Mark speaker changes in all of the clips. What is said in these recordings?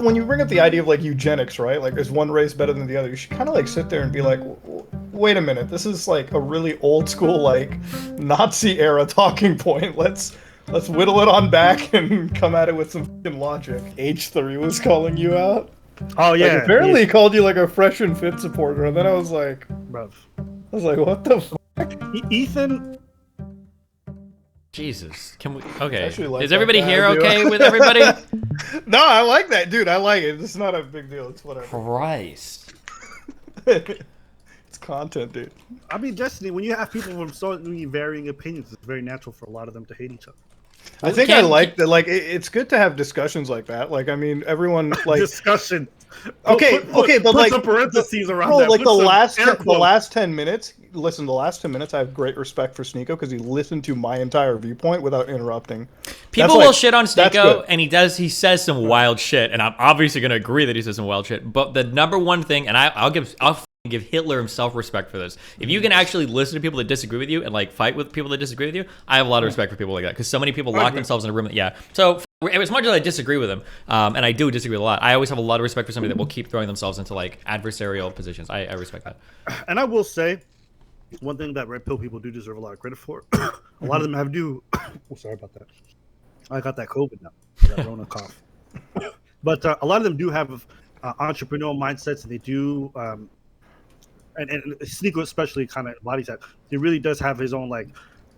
Speaker 1: when you bring up the idea of like eugenics, right? Like, is one race better than the other? You should kind of like sit there and be like, wait a minute, this is like a really old school like Nazi era talking point. Let's whittle it on back and come at it with some fucking logic. H3 was calling you out.
Speaker 2: Oh yeah.
Speaker 1: Like, apparently he called you like a fresh and fit supporter, and then I was like,
Speaker 2: Bruv.
Speaker 1: what the fuck?
Speaker 2: Ethan.
Speaker 3: Jesus. Can we? Okay.
Speaker 1: Like
Speaker 3: is everybody here
Speaker 1: dude.
Speaker 3: okay with everybody?
Speaker 1: No, I like that, dude. I like it. It's not a big deal. It's whatever.
Speaker 3: Christ.
Speaker 1: It's content, dude.
Speaker 2: I mean, Destiny, when you have people from so many varying opinions, it's very natural for a lot of them to hate each other.
Speaker 1: I think I like that. Like, it's good to have discussions like that. Like, I mean, everyone like
Speaker 2: discussion.
Speaker 1: Okay, but like
Speaker 2: some parentheses around
Speaker 1: bro,
Speaker 2: that.
Speaker 1: like
Speaker 2: Put
Speaker 1: the last 10 minutes. Listen, the last 10 minutes, I have great respect for Sneeko because he listened to my entire viewpoint without interrupting.
Speaker 3: People will shit on Sneeko, and he says some wild shit, and I'm obviously gonna agree that he says some wild shit. But the number one thing, and I'll give Hitler himself respect for this. If you can actually listen to people that disagree with you and like fight with people that disagree with you, I have a lot of respect for people like that because so many people lock themselves in a room. Yeah. So as much as I disagree with him, and I do disagree with a lot, I always have a lot of respect for somebody that will keep throwing themselves into like adversarial positions. I respect that.
Speaker 2: And I will say, one thing that red pill people do deserve a lot of credit for. A lot of them have oh, sorry about that. I got that COVID now. That Rona cough. But a lot of them do have entrepreneurial mindsets, and they do. And Sneeko especially kind of embodies that. He really does have his own like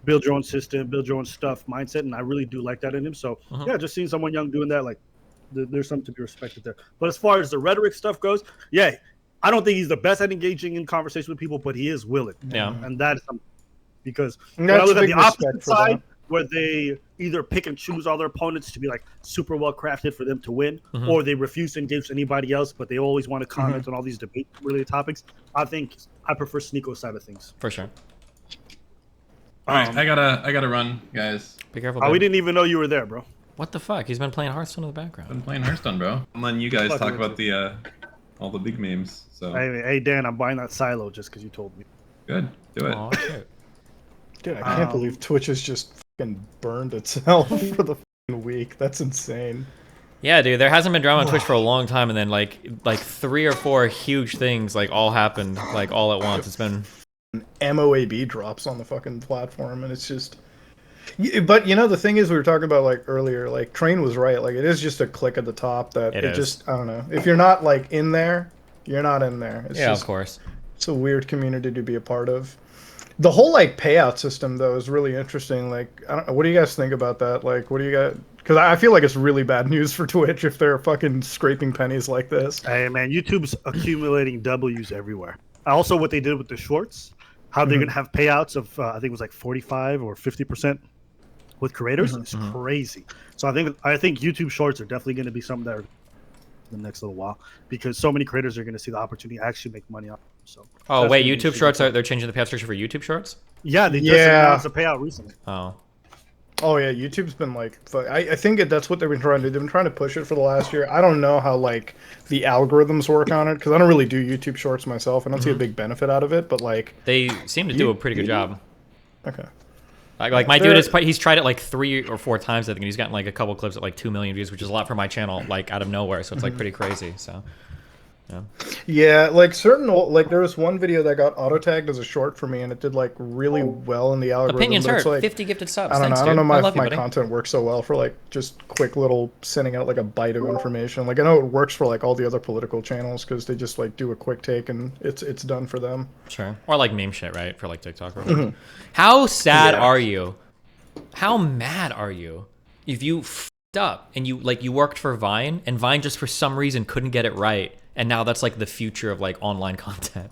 Speaker 2: build your own system, build your own stuff mindset, and I really do like that in him. So yeah, just seeing someone young doing that, like there's something to be respected there. But as far as the rhetoric stuff goes, yeah, I don't think he's the best at engaging in conversation with people, but he is willing.
Speaker 3: Yeah,
Speaker 2: and that is something because when I look at the opposite side, where they either pick and choose all their opponents to be like super well crafted for them to win, or they refuse to engage with anybody else, but they always want to comment on all these debate related topics. I think I prefer Sneeko's side of things.
Speaker 3: For sure.
Speaker 4: All right, I gotta run, guys.
Speaker 3: Be careful.
Speaker 2: We didn't even know you were there, bro.
Speaker 3: What the fuck? He's been playing Hearthstone in the background.
Speaker 4: Been playing Hearthstone, bro. I'm letting you guys talk about the all the big memes. So
Speaker 2: hey Dan, I'm buying that silo just because you told me.
Speaker 4: Good, do it.
Speaker 3: Oh, shit.
Speaker 1: Dude, I can't believe Twitch has just fucking burned itself for the fucking week. That's insane.
Speaker 3: Yeah, dude, there hasn't been drama on Twitch for a long time, and then like 3 or 4 huge things like all happened like all at once. It's been
Speaker 1: MOAB drops on the fucking platform, and it's just. But you know, the thing is, we were talking about like earlier, like Train was right. Like it is just a click at the top that it just, I don't know. If you're not like in there, you're not in there. It's just,
Speaker 3: of course.
Speaker 1: It's a weird community to be a part of. The whole like payout system though is really interesting. Like, I don't know, what do you guys think about that? Like, what do you got? Because I feel like it's really bad news for Twitch if they're fucking scraping pennies like this.
Speaker 2: Hey man, YouTube's accumulating W's everywhere. Also, what they did with the shorts, how they're gonna have payouts of I think it was like 45 or 50% with creators. It's crazy. So I think YouTube Shorts are definitely going to be something that are the next little while because so many creators are going to see the opportunity to actually make money on them. So.
Speaker 3: Oh wait, YouTube Shorts they're changing the payout structure for YouTube Shorts?
Speaker 2: Yeah, they just announced a payout recently.
Speaker 1: Oh yeah, YouTube's been like, I think that's what they've been trying to do. They've been trying to push it for the last year. I don't know how like the algorithms work on it because I don't really do YouTube Shorts myself. I don't see a big benefit out of it, but like
Speaker 3: they seem to do a pretty good job.
Speaker 1: Okay.
Speaker 3: Like my dude he's tried it like 3 or 4 times, I think, and he's gotten like a couple clips at like 2 million views, which is a lot for my channel, like out of nowhere. So it's like pretty crazy. So
Speaker 1: yeah, like like there was one video that got auto tagged as a short for me, and it did like really well in the algorithm.
Speaker 3: Opinions hurt.
Speaker 1: Like,
Speaker 3: 50 gifted subs.
Speaker 1: I don't know.
Speaker 3: Thanks,
Speaker 1: I don't know
Speaker 3: dude.
Speaker 1: my content works so well for like just quick little sending out like a bite of information. Like I know it works for like all the other political channels because they just like do a quick take and it's done for them.
Speaker 3: Sure. Or like meme shit, right? For like TikTok. Or How sad are you? How mad are you if you f***ed up and you worked for Vine and Vine just for some reason couldn't get it right, and now that's like the future of like online content?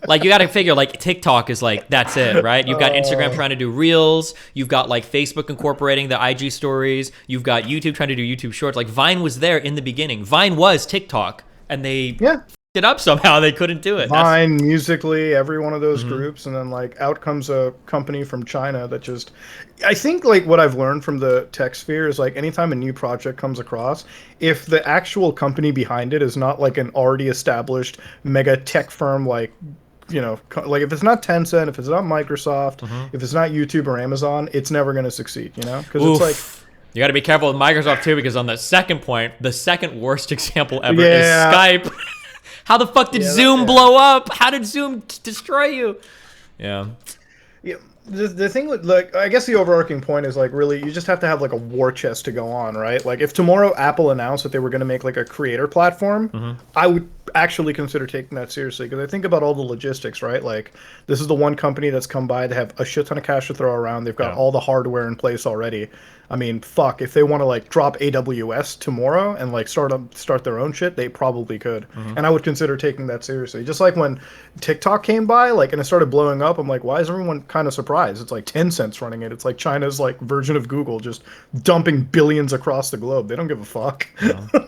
Speaker 3: Like you got to figure like TikTok is like that's it, right? You've got Instagram trying to do Reels, you've got like Facebook incorporating the IG stories, you've got YouTube trying to do YouTube Shorts. Like Vine was there in the beginning. Vine was TikTok, and they it up somehow. They couldn't do it.
Speaker 1: Vine, Musically, every one of those groups, and then like out comes a company from China that just. I think like what I've learned from the tech sphere is like anytime a new project comes across, if the actual company behind it is not like an already established mega tech firm, like you know, like if it's not Tencent, if it's not Microsoft, if it's not YouTube or Amazon, it's never going to succeed. You know, because it's like.
Speaker 3: You got to be careful with Microsoft too, because on the second point, the second worst example ever is
Speaker 1: Yeah.
Speaker 3: Skype. How the fuck did Zoom blow up? How did Zoom destroy you? Yeah.
Speaker 1: Yeah, the thing with, like, I guess the overarching point is, like, really you just have to have like a war chest to go on, right? Like, if tomorrow Apple announced that they were going to make like a creator platform, I would actually consider taking that seriously, because I think about all the logistics, right? Like, this is the one company that's come by. They have a shit ton of cash to throw around. They've got all the hardware in place already. I mean, fuck, if they want to like drop AWS tomorrow and like start their own shit, they probably could. And I would consider taking that seriously. Just like when TikTok came by, like, and it started blowing up, I'm like, why is everyone kind of surprised? It's like Tencent's running it. It's like China's like version of Google, just dumping billions across the globe. They don't give a fuck.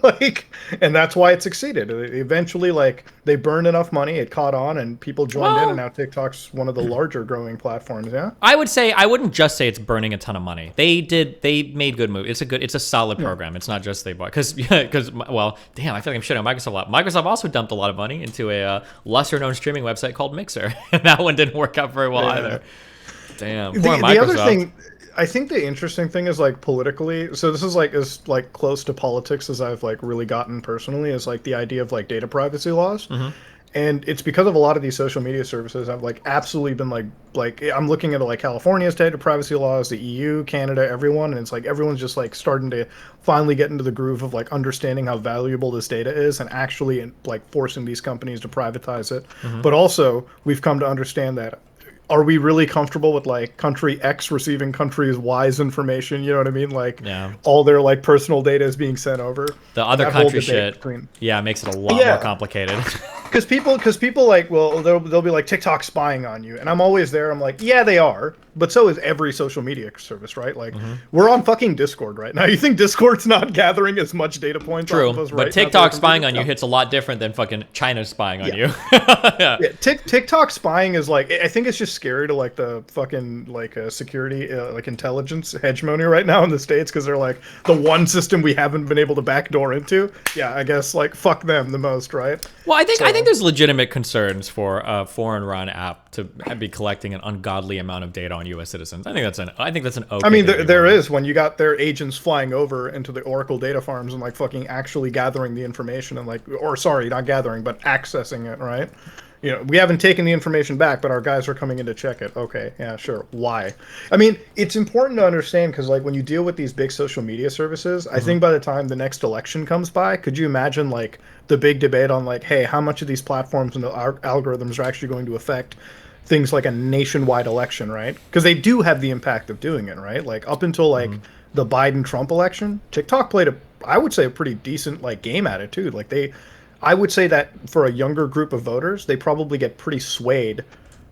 Speaker 1: Like, and that's why it succeeded. Eventually, like, they burned enough money, it caught on, and people joined in, and now TikTok's one of the larger growing platforms. Yeah,
Speaker 3: I would say, I wouldn't just say it's burning a ton of money. They made good moves. It's a solid program. It's not just they bought, because well, damn, I feel like I'm shitting on Microsoft a lot. Microsoft also dumped a lot of money into a lesser known streaming website called Mixer, and that one didn't work out very well either. Damn, poor Microsoft.
Speaker 1: The other thing, I think the interesting thing is, like, politically, so this is like as like close to politics as I've like really gotten personally, is like the idea of like data privacy laws. And it's because of a lot of these social media services have like absolutely been like I'm looking at like California's data privacy laws, the EU, Canada, everyone, and it's like everyone's just like starting to finally get into the groove of like understanding how valuable this data is, and actually like forcing these companies to privatize it. But also, we've come to understand that, are we really comfortable with like country X receiving country Y's information? You know what I mean? Like, all their like personal data is being sent over.
Speaker 3: The other country shit, yeah, makes it a lot more complicated.
Speaker 1: Because people like, well, they'll be like, TikTok spying on you, and I'm always there. I'm like, yeah, they are, but so is every social media service, right? Like, we're on fucking Discord right now. You think Discord's not gathering as much data points?
Speaker 3: True,
Speaker 1: off of us
Speaker 3: but
Speaker 1: right
Speaker 3: TikTok spying on you hits a lot different than fucking China spying on you.
Speaker 1: TikTok spying is like, I think it's just scary to like the fucking like security, like intelligence hegemony right now in the States, because they're like the one system we haven't been able to backdoor into. Yeah, I guess like fuck them the most, right?
Speaker 3: Well, I think there's legitimate concerns for a foreign-run app to be collecting an ungodly amount of data on U.S. citizens. I think that's an okay.
Speaker 1: I mean, there is, when you got their agents flying over into the Oracle data farms and like fucking actually gathering the information and like, or sorry, not gathering, but accessing it, right? You know, we haven't taken the information back, but our guys are coming in to check it. Okay, yeah, sure. Why? I mean, it's important to understand, because like when you deal with these big social media services, I think by the time the next election comes by, could you imagine like the big debate on like, hey, how much of these platforms and the algorithms are actually going to affect things like a nationwide election, right? Because they do have the impact of doing it, right? Like up until like the Biden-Trump election, TikTok played I would say a pretty decent like game attitude. Like I would say that for a younger group of voters, they probably get pretty swayed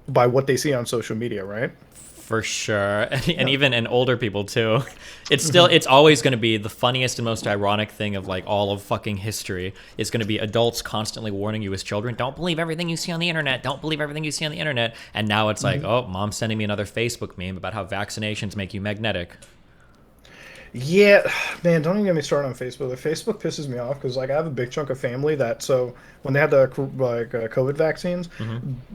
Speaker 1: by what they see on social media, right?
Speaker 3: For sure. And even in older people too. It's still, it's always going to be the funniest and most ironic thing of like all of fucking history. It's going to be adults constantly warning you as children, don't believe everything you see on the internet. Don't believe everything you see on the internet. And now it's like, oh, mom's sending me another Facebook meme about how vaccinations make you magnetic.
Speaker 1: Yeah, man, don't even get me started on Facebook. Like, Facebook pisses me off because like I have a big chunk of family that, so when they had the like COVID vaccines,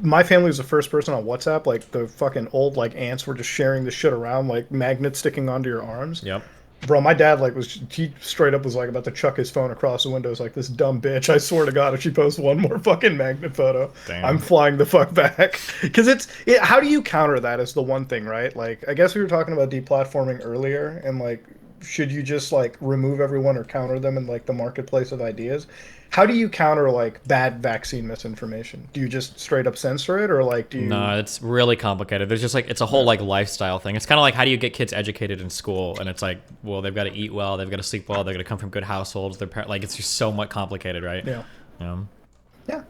Speaker 1: my family was the first person on WhatsApp. Like the fucking old like aunts were just sharing the shit around, like magnets sticking onto your arms.
Speaker 3: Yep.
Speaker 1: Bro, my dad like he straight up was like about to chuck his phone across the window. It's like, this dumb bitch, I swear to God, if she posts one more fucking magnet photo, I'm flying the fuck back. Because how do you counter that is the one thing, right? Like, I guess we were talking about deplatforming earlier, and like, should you just like remove everyone or counter them in like the marketplace of ideas? How do you counter like bad vaccine misinformation? Do you just straight up censor it, or like do you?
Speaker 3: No, it's really complicated. There's just like, it's a whole like lifestyle thing. It's kind of like, how do you get kids educated in school? And it's like, well, they've got to eat well, they've got to sleep well, they're going to come from good households. Like, it's just so much complicated, right?
Speaker 1: Yeah.
Speaker 3: Yeah.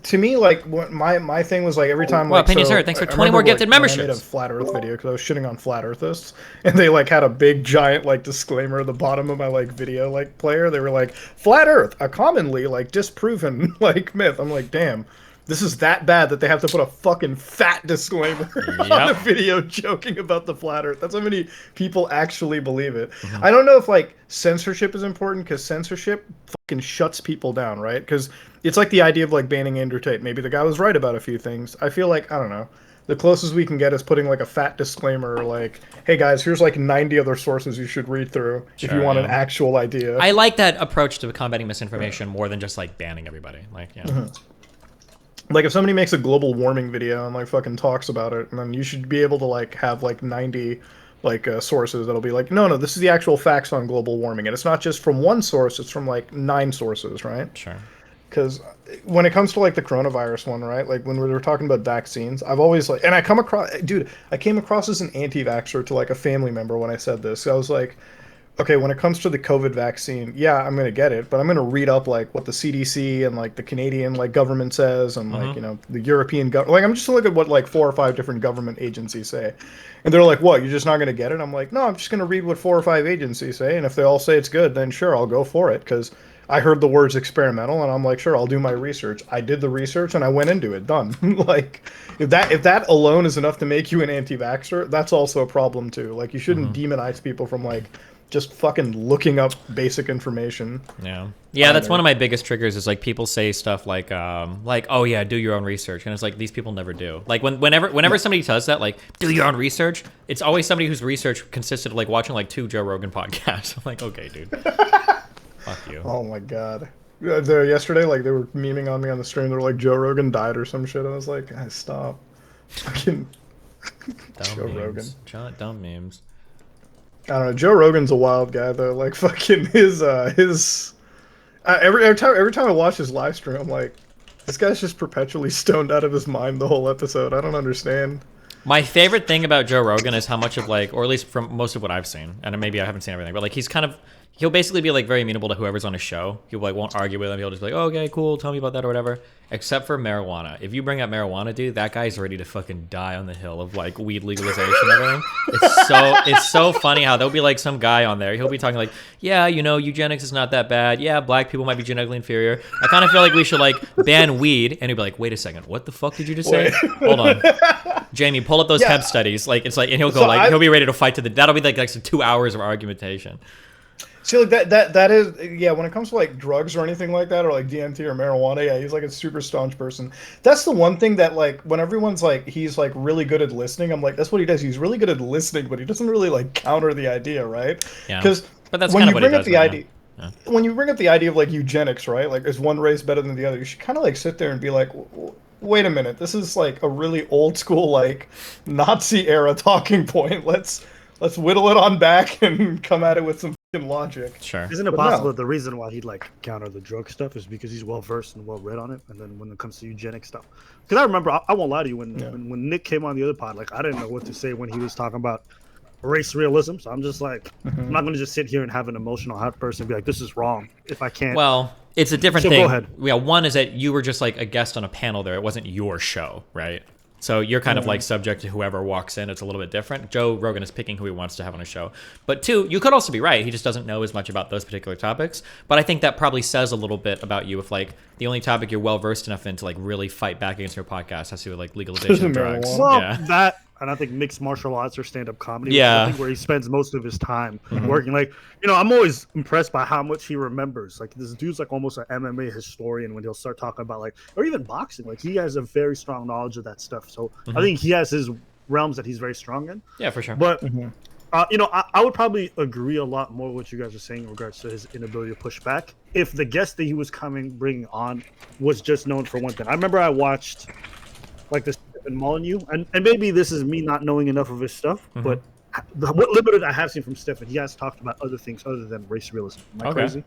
Speaker 1: To me, like my thing was like every time.
Speaker 3: Well,
Speaker 1: like,
Speaker 3: opinions heard. Thanks for 20 more gifted memberships.
Speaker 1: I made a flat Earth video because I was shitting on flat Earthists, and they like had a big giant like disclaimer at the bottom of my like video like player. They were like, "Flat Earth, a commonly like disproven like myth." I'm like, damn. This is that bad that they have to put a fucking fat disclaimer on the video joking about the flat Earth. That's how many people actually believe it. I don't know if like censorship is important, because censorship fucking shuts people down, right? Because it's like the idea of like banning Andrew Tate. Maybe the guy was right about a few things. I feel like, I don't know, The closest we can get is putting like a fat disclaimer, like, "Hey guys, here's like 90 other sources you should read through if you want an actual idea."
Speaker 3: I like that approach to combating misinformation more than just like banning everybody. Like, yeah.
Speaker 1: Like if somebody makes a global warming video and like fucking talks about it, and then you should be able to like have like 90 like sources that'll be like, no, this is the actual facts on global warming, and it's not just from one source; it's from like 9 sources, right?
Speaker 3: Sure.
Speaker 1: Because when it comes to like the coronavirus one, right? Like when we were talking about vaccines, I've always like, and I come across, dude, I came across as an anti-vaxxer to like a family member when I said this. So I was like, okay, when it comes to the COVID vaccine, yeah, I'm gonna get it, but I'm gonna read up like what the CDC and like the Canadian like government says, and like the European government. Like I'm just gonna look at what like 4 or 5 different government agencies say, and they're like, "What? You're just not gonna get it?" I'm like, "No, I'm just gonna read what 4 or 5 agencies say, and if they all say it's good, then sure, I'll go for it." Because I heard the words experimental, and I'm like, "Sure, I'll do my research." I did the research, and I went into it. Done. Like if that alone is enough to make you an anti-vaxxer, that's also a problem too. Like you shouldn't demonize people from like just fucking looking up basic information.
Speaker 3: Yeah, that's one of my biggest triggers is like people say stuff like oh yeah, do your own research, and it's like these people never do. Like whenever somebody does that, like do your own research, it's always somebody whose research consisted of like watching like 2 Joe Rogan podcasts. I'm like, okay, dude, fuck you.
Speaker 1: Oh my god. Yesterday, like they were memeing on me on the stream. They were like, Joe Rogan died or some shit. I was like, guys, stop. Fucking Joe Rogan.
Speaker 3: Dumb memes.
Speaker 1: I don't know. Joe Rogan's a wild guy though. Like fucking his every time I watch his live stream, I'm like, this guy's just perpetually stoned out of his mind the whole episode. I don't understand.
Speaker 3: My favorite thing about Joe Rogan is how much of like, or at least from most of what I've seen, and maybe I haven't seen everything, but like he'll basically be like very amenable to whoever's on his show. He like won't argue with him. He'll just be like, oh, okay, cool, tell me about that or whatever. Except for marijuana. If you bring up marijuana, dude, that guy's ready to fucking die on the hill of like weed legalization and everything. It's so funny how there'll be like some guy on there. He'll be talking like, yeah, eugenics is not that bad. Yeah, black people might be genetically inferior. I kind of feel like we should like ban weed. And he'll be like, wait a second, what the fuck did you just say? Hold on. Jamie, pull up those hemp studies. Like it's like, and he'll go he'll be ready to fight to that'll be like some 2 hours of argumentation.
Speaker 1: See, like that is, yeah, when it comes to like drugs or anything like that, or like DMT or marijuana, yeah, he's like a super staunch person. That's the one thing that like when everyone's like he's like really good at listening, I'm like, that's what he does. He's really good at listening, but he doesn't really like counter the idea, right?
Speaker 3: Yeah.
Speaker 1: Because
Speaker 3: but that's
Speaker 1: when
Speaker 3: kind
Speaker 1: you
Speaker 3: of what
Speaker 1: bring
Speaker 3: he
Speaker 1: up
Speaker 3: does,
Speaker 1: the idea, when you bring up the idea of like eugenics, right? Like is one race better than the other? You should kind of like sit there and be like, wait a minute, this is like a really old school like Nazi era talking point. Let's whittle it on back and come at it with some logic.
Speaker 3: Sure.
Speaker 2: Isn't it possible that the reason why he'd like counter the drug stuff is because he's well versed and well read on it, and then when it comes to eugenic stuff, because I remember I won't lie to you when Nick came on the other pod, like I didn't know what to say when he was talking about race realism, so I'm just like I'm not gonna just sit here and have an emotional outburst and be like this is wrong if I can't.
Speaker 3: Well, it's a different thing.
Speaker 2: Go ahead.
Speaker 3: Yeah, one is that you were just like a guest on a panel there. It wasn't your show, right? So you're kind of like subject to whoever walks in. It's a little bit different. Joe Rogan is picking who he wants to have on his show. But 2, you could also be right. He just doesn't know as much about those particular topics. But I think that probably says a little bit about you if like the only topic you're well versed enough in to like really fight back against your podcast has to do with like legalization of drugs.
Speaker 2: Well,
Speaker 3: Yeah.
Speaker 2: that and I think mixed martial arts or stand-up comedy,
Speaker 3: Yeah.
Speaker 2: I think where he spends most of his time working. Like, I'm always impressed by how much he remembers. Like, this dude's like almost an MMA historian when he'll start talking about like, or even boxing. Like, he has a very strong knowledge of that stuff. So I think he has his realms that he's very strong in.
Speaker 3: Yeah, for sure.
Speaker 2: But I would probably agree a lot more with what you guys are saying in regards to his inability to push back if the guest that he was bringing on was just known for one thing. I remember I watched like the Stephen Molyneux, and maybe this is me not knowing enough of his stuff, but what limited I have seen from Stephen, he has talked about other things other than race realism. Am I crazy?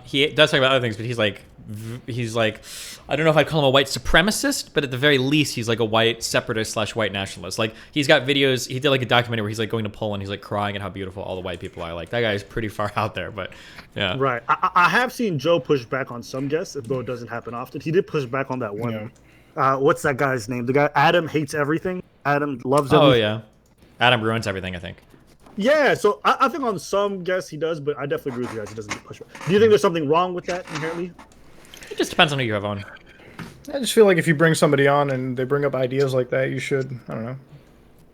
Speaker 3: He does talk about other things, but he's like, I don't know if I'd call him a white supremacist, but at the very least, he's like a white separatist / white nationalist. Like he's got videos. He did like a documentary where he's like going to Poland. He's like crying at how beautiful all the white people are. Like that guy is pretty far out there, but yeah.
Speaker 2: Right. I have seen Joe push back on some guests, though it doesn't happen often. He did push back on that one.
Speaker 1: Yeah.
Speaker 2: What's that guy's name? The guy Adam hates everything. Adam loves everything.
Speaker 3: Oh yeah, Adam ruins everything. I think.
Speaker 2: Yeah, so I think on some guests he does, but I definitely agree with you guys. He doesn't push back. Do you think there's something wrong with that inherently?
Speaker 3: It just depends on who you have on.
Speaker 1: I just feel like if you bring somebody on and they bring up ideas like that, you should, I don't know,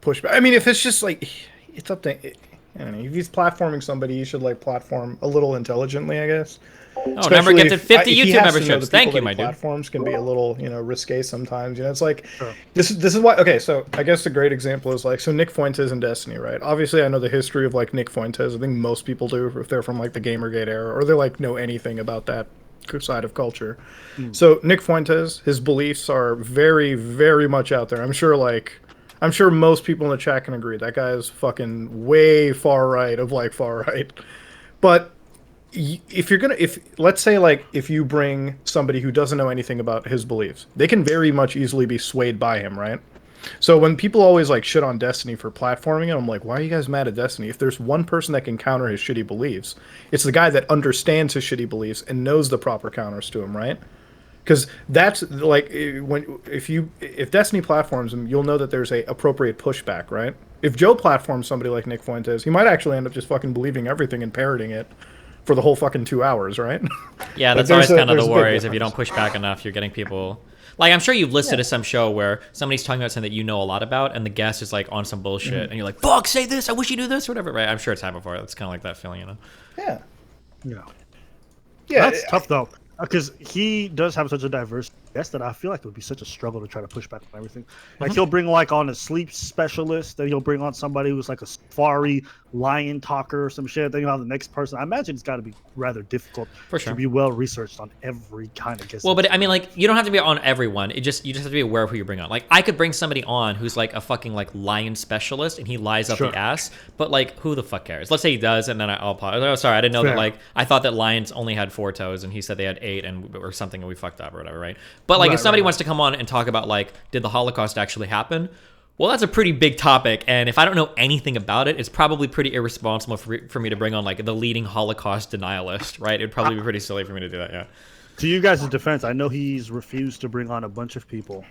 Speaker 1: push back. I mean, if it's just like, it's up to, I don't know, if he's platforming somebody, he should like platform a little intelligently, I guess.
Speaker 3: Oh, number gifted 50
Speaker 1: if he
Speaker 3: YouTube
Speaker 1: has to know
Speaker 3: memberships.
Speaker 1: the people
Speaker 3: Thank you,
Speaker 1: that
Speaker 3: my
Speaker 1: he
Speaker 3: dude.
Speaker 1: platforms can be a little, you know, risque sometimes. You know, it's like
Speaker 2: Sure.
Speaker 1: this is why. Okay, so I guess a great example is like, so Nick Fuentes in Destiny, right? Obviously, I know the history of like Nick Fuentes. I think most people do if they're from like the Gamergate era or they like know anything about that side of culture. So Nick Fuentes, his beliefs are very, very much out there. I'm sure most people in the chat can agree that guy is fucking way far right of like far right. But if you're gonna, if let's say like if you bring somebody who doesn't know anything about his beliefs, they can very much easily be swayed by him, right? So when people always like shit on Destiny for platforming it, I'm like, why are you guys mad at Destiny? If there's one person that can counter his shitty beliefs, it's the guy that understands his shitty beliefs and knows the proper counters to him, right? Because that's like if Destiny platforms him, you'll know that there's a appropriate pushback, right? If Joe platforms somebody like Nick Fuentes, he might actually end up just fucking believing everything and parroting it for the whole fucking 2 hours, right?
Speaker 3: Yeah,
Speaker 1: Like,
Speaker 3: that's always kind of
Speaker 1: there's
Speaker 3: the
Speaker 1: a big
Speaker 3: worries. If you don't
Speaker 1: difference.
Speaker 3: push back enough, you're getting people. Like, I'm sure you've listened to some show where somebody's talking about something that you know a lot about, and the guest is like on some bullshit, and you're like, "Fuck, say this. I wish you do this, or whatever." Right? I'm sure it's happened before. It's kind of like that feeling, you know.
Speaker 1: Yeah,
Speaker 2: Yeah.
Speaker 1: yeah.
Speaker 2: That's tough though, because he does have such a diverse guest that I feel like it would be such a struggle to try to push back on everything. Like he'll bring like on a sleep specialist, then he'll bring on somebody who's like a safari lion talker or some shit. Then you'll have the next person. I imagine it's got to be rather difficult
Speaker 3: For sure.
Speaker 2: to be well researched on every kind of guest.
Speaker 3: Well, but I mean, like, you don't have to be on everyone. You just have to be aware of who you bring on. Like, I could bring somebody on who's like a fucking like lion specialist, and he lies up
Speaker 2: Sure.
Speaker 3: the ass. But like, who the fuck cares? Let's say he does, and then I'll apologize. Oh, sorry, I didn't know that.
Speaker 2: Fair.
Speaker 3: Like, I thought that lions only had 4 toes, and he said they had 8, and or something, and we fucked up or whatever, right? But like, if
Speaker 2: Right,
Speaker 3: somebody
Speaker 2: right,
Speaker 3: wants to come on and talk about like, did the Holocaust actually happen? Well, that's a pretty big topic, and if I don't know anything about it, it's probably pretty irresponsible for me to bring on like the leading Holocaust denialist, right? It'd probably be pretty silly for me to do that. Yeah.
Speaker 2: To you guys' defense, I know he's refused to bring on a bunch of people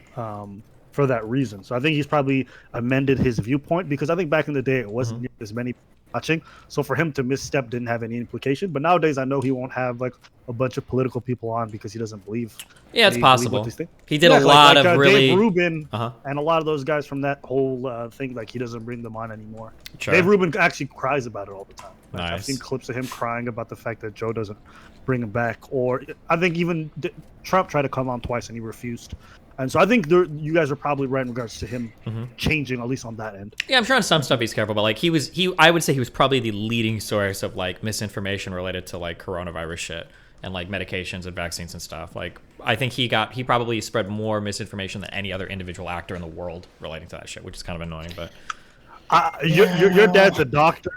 Speaker 2: for that reason. So I think he's probably amended his viewpoint because I think back in the day it wasn't as many watching. So for him to misstep didn't have any implication. But nowadays I know he won't have like a bunch of political people on because he doesn't believe.
Speaker 3: Yeah, it's
Speaker 2: they believe what
Speaker 3: possible.
Speaker 2: they think.
Speaker 3: He did
Speaker 2: Yeah,
Speaker 3: a lot of really.
Speaker 2: Dave Rubin
Speaker 3: Uh-huh.
Speaker 2: and a lot of those guys from that whole thing. Like he doesn't bring them on anymore.
Speaker 3: Sure.
Speaker 2: Dave Rubin actually cries about it all the time. Like, I've
Speaker 3: Nice.
Speaker 2: seen clips of him crying about the fact that Joe doesn't bring him back. Or I think even Trump tried to come on twice and he refused. And so I think you guys are probably right in regards to him changing, at least on that end.
Speaker 3: Yeah, I'm sure on some stuff he's careful, but like I would say he was probably the leading source of like misinformation related to like coronavirus shit and like medications and vaccines and stuff. Like I think he probably spread more misinformation than any other individual actor in the world relating to that shit, which is kind of annoying. But
Speaker 2: Your dad's a doctor,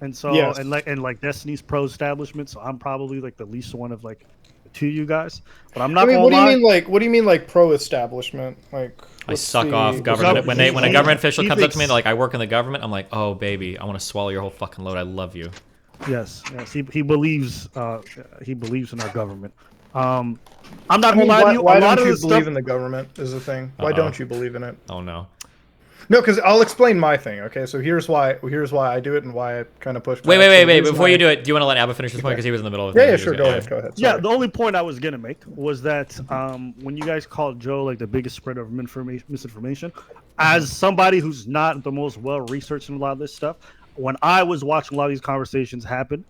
Speaker 2: and so
Speaker 1: Yes.
Speaker 2: and like Destiny's pro establishment, so I'm probably like the least one of like the 2 you guys. But I'm not
Speaker 1: I mean,
Speaker 2: gonna
Speaker 1: what do you
Speaker 2: lie.
Speaker 1: mean like pro establishment? Like
Speaker 3: I
Speaker 1: what's
Speaker 3: suck
Speaker 1: the-
Speaker 3: off government. When a
Speaker 2: he-
Speaker 3: government official
Speaker 2: he
Speaker 3: comes up to me,
Speaker 2: thinks-
Speaker 3: they're like, "I work in the government," I'm like, "Oh baby, I want to swallow your whole fucking load. I love you."
Speaker 2: Yes, he believes in our government. I'm not
Speaker 1: I
Speaker 2: gonna
Speaker 1: mean,
Speaker 2: lie to you.
Speaker 1: why
Speaker 2: A lot
Speaker 1: don't
Speaker 2: of
Speaker 1: you
Speaker 2: the
Speaker 1: believe
Speaker 2: stuff.
Speaker 1: in the government is the thing. Why
Speaker 3: Uh-oh.
Speaker 1: don't you believe in it?
Speaker 3: Oh no.
Speaker 1: No, because I'll explain my thing. Okay, so here's why I do it and why I kind of push.
Speaker 3: Wait.
Speaker 1: back. So here's
Speaker 3: Before
Speaker 1: my-
Speaker 3: you do it, do you want to let Abba finish this point because he was in the middle of?
Speaker 1: Yeah,
Speaker 3: things.
Speaker 1: sure.
Speaker 3: He was-
Speaker 1: Go ahead. Go ahead.
Speaker 2: Yeah,
Speaker 1: Sorry.
Speaker 2: the only point I was gonna make was that when you guys called Joe like the biggest spreader of misinformation, as somebody who's not the most well researched in a lot of this stuff, when I was watching a lot of these conversations happen,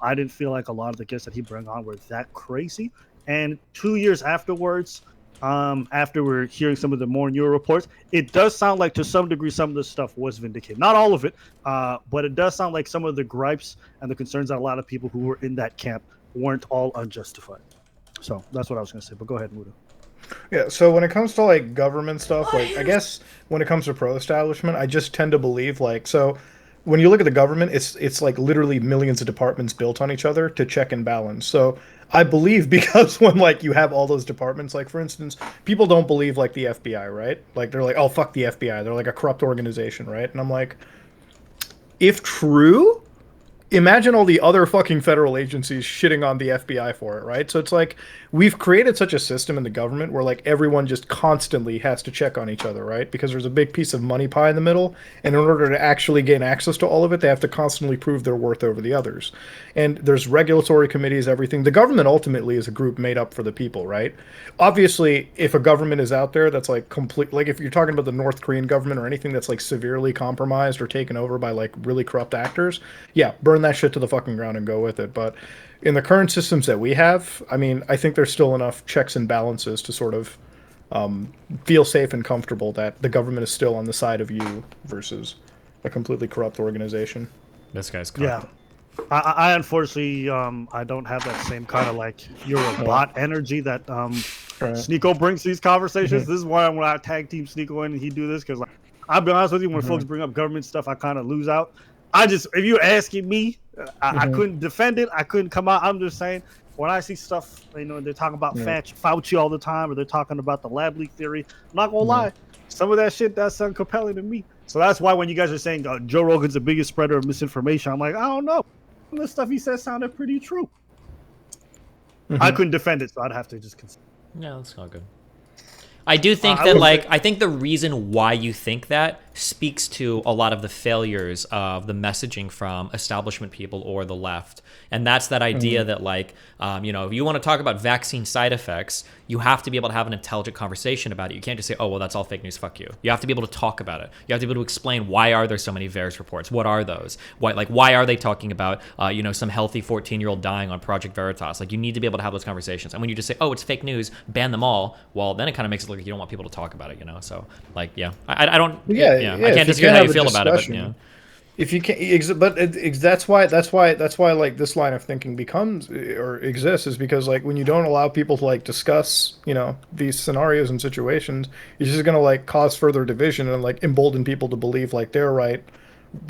Speaker 2: I didn't feel like a lot of the guests that he brought on were that crazy. And 2 years afterwards, after we're hearing some of the more newer reports, it does sound like to some degree some of this stuff was vindicated. Not all of it, but it does sound like some of the gripes and the concerns that a lot of people who were in that camp weren't all unjustified. So that's what I was going to say. But go ahead, Muda.
Speaker 1: Yeah, so when it comes to like government stuff, like I guess when it comes to pro-establishment, I just tend to believe like so when you look at the government, it's like literally millions of departments built on each other to check and balance. So I believe because when like you have all those departments, like for instance, people don't believe like the FBI, right? Like they're like, oh fuck the FBI, they're like a corrupt organization, right? And I'm like, if true, imagine all the other fucking federal agencies shitting on the FBI for it, right? So it's like we've created such a system in the government where like everyone just constantly has to check on each other, right? Because there's a big piece of money pie in the middle, and in order to actually gain access to all of it, they have to constantly prove their worth over the others. And there's regulatory committees, everything. The government ultimately is a group made up for the people, right? Obviously, if a government is out there that's like complete, like if you're talking about the North Korean government or anything that's like severely compromised or taken over by like really corrupt actors, yeah, burn that shit to the fucking ground and go with it. But in the current systems that we have, I mean, I think there's still enough checks and balances to sort of feel safe and comfortable that the government is still on the side of you versus a completely corrupt organization.
Speaker 3: This guy's
Speaker 2: Yeah. I unfortunately I don't have that same kind of like you're a bot energy that Sneeko brings to these conversations. This is why when I tag team Sneeko in and he do this because like I'll be honest with you, when folks bring up government stuff, I kind of lose out. If you're asking me, I couldn't defend it. I couldn't come out. I'm just saying when I see stuff, you know, they're talking about Fauci all the time, or they're talking about the lab leak theory. I'm not gonna lie, some of that shit does sound compelling to me. So that's why when you guys are saying Joe Rogan's the biggest spreader of misinformation, I'm like, I don't know. Some of the stuff he said sounded pretty true. I couldn't defend it, so I'd have to just consider.
Speaker 3: Yeah, that's not good. I do think that, like, I think the reason why you think that speaks to a lot of the failures of the messaging from establishment people or the left. And that's that idea that, like, you know, if you want to talk about vaccine side effects, you have to be able to have an intelligent conversation about it. You can't just say, oh, well, that's all fake news, fuck you. You have to be able to talk about it. You have to be able to explain, why are there so many VAERS reports? What are those? Why are they talking about, you know, some healthy 14-year-old dying on Project Veritas? Like, you need to be able to have those conversations. And when you just say, oh, it's fake news, ban them all, well, then it kind of makes it look like you don't want people to talk about it, you know? So, like, yeah. I don't, I can't disagree how you feel about it, but, yeah.
Speaker 1: If you can't, but that's why like this line of thinking becomes or exists is because like when you don't allow people to like discuss, you know, these scenarios and situations, you're just gonna like cause further division and like embolden people to believe like they're right,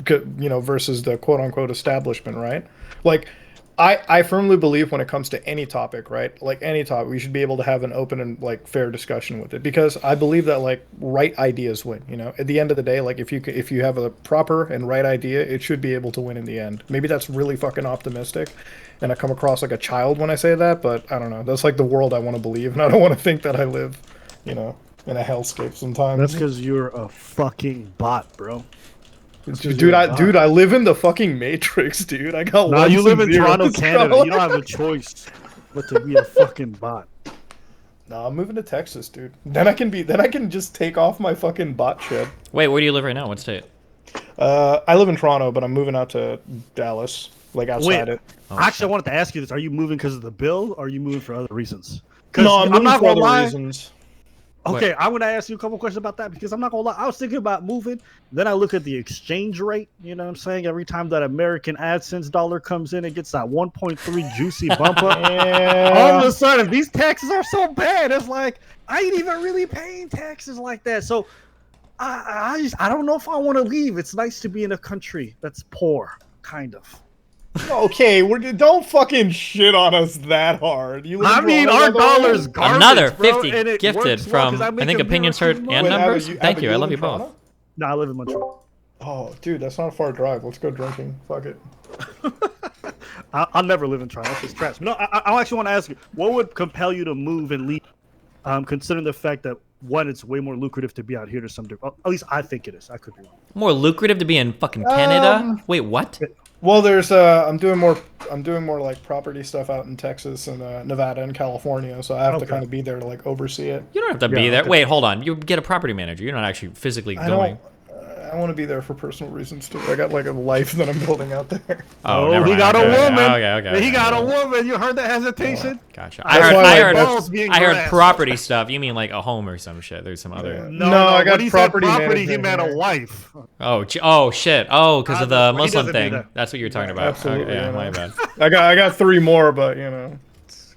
Speaker 1: you know, versus the quote unquote establishment, right? Like I firmly believe when it comes to any topic, right? Like any topic, we should be able to have an open and like fair discussion with it because I believe that like right ideas win. You know, at the end of the day, like if you have a proper and right idea, it should be able to win in the end. Maybe that's really fucking optimistic, and I come across like a child when I say that, but I don't know. That's like the world I want to believe, and I don't want to think that I live, you know, in a hellscape sometimes.
Speaker 2: That's because you're a fucking bot, bro.
Speaker 1: Dude, I live in the fucking Matrix, dude. I got.
Speaker 2: No, you live in Toronto, Canada. You don't have a choice but to be a fucking bot.
Speaker 1: Nah, I'm moving to Texas, dude. Then I can just take off my fucking bot shit.
Speaker 3: Wait, where do you live right now? What state?
Speaker 1: I live in Toronto, but I'm moving out to Dallas, like outside it.
Speaker 2: Actually, I wanted to ask you this: are you moving because of the bill, or are you moving for other reasons?
Speaker 1: No, I'm moving for other reasons.
Speaker 2: Okay, I'm gonna ask you a couple questions about that because I'm not gonna lie. I was thinking about moving. Then I look at the exchange rate. You know what I'm saying? Every time that American AdSense dollar comes in, it gets that 1.3 juicy bump up. All of a sudden, these taxes are so bad. It's like I ain't even really paying taxes like that. So I don't know if I want to leave. It's nice to be in a country that's poor, kind of.
Speaker 1: Okay, don't fucking shit on us that hard.
Speaker 2: Our dollar's garbage,
Speaker 3: another
Speaker 2: 50
Speaker 3: gifted from I think Opinions Heard and Numbers. Thank you. I love you both.
Speaker 2: No, I live in Montreal.
Speaker 1: Oh, dude, that's not a far drive. Let's go drinking. Fuck it.
Speaker 2: I'll never live in Toronto. That's just trash. No, I actually want to ask you, what would compel you to move and leave? Considering the fact that one, it's way more lucrative to be out here to some degree. At least I think it is. I could be wrong.
Speaker 3: More lucrative to be in fucking Canada? Wait, what?
Speaker 1: Well, there's I'm doing more like property stuff out in Texas and Nevada and California, so I have to kind of be there to like oversee it.
Speaker 3: You don't have to be there. Wait, hold on. You get a property manager. You're not actually physically going.
Speaker 1: I want to be there for personal reasons too. I got like a life that I'm building out there.
Speaker 3: Oh,
Speaker 2: he got a woman.
Speaker 3: Okay.
Speaker 2: He got a woman. You heard the hesitation?
Speaker 3: Gotcha. I heard property stuff. You mean like a home or some shit? There's some other.
Speaker 2: No, I got property. He meant a wife.
Speaker 3: Oh shit. Oh, because of the Muslim thing. That's what you're talking about.
Speaker 1: Absolutely.
Speaker 3: Yeah, my bad.
Speaker 1: I got 3 more, but you know,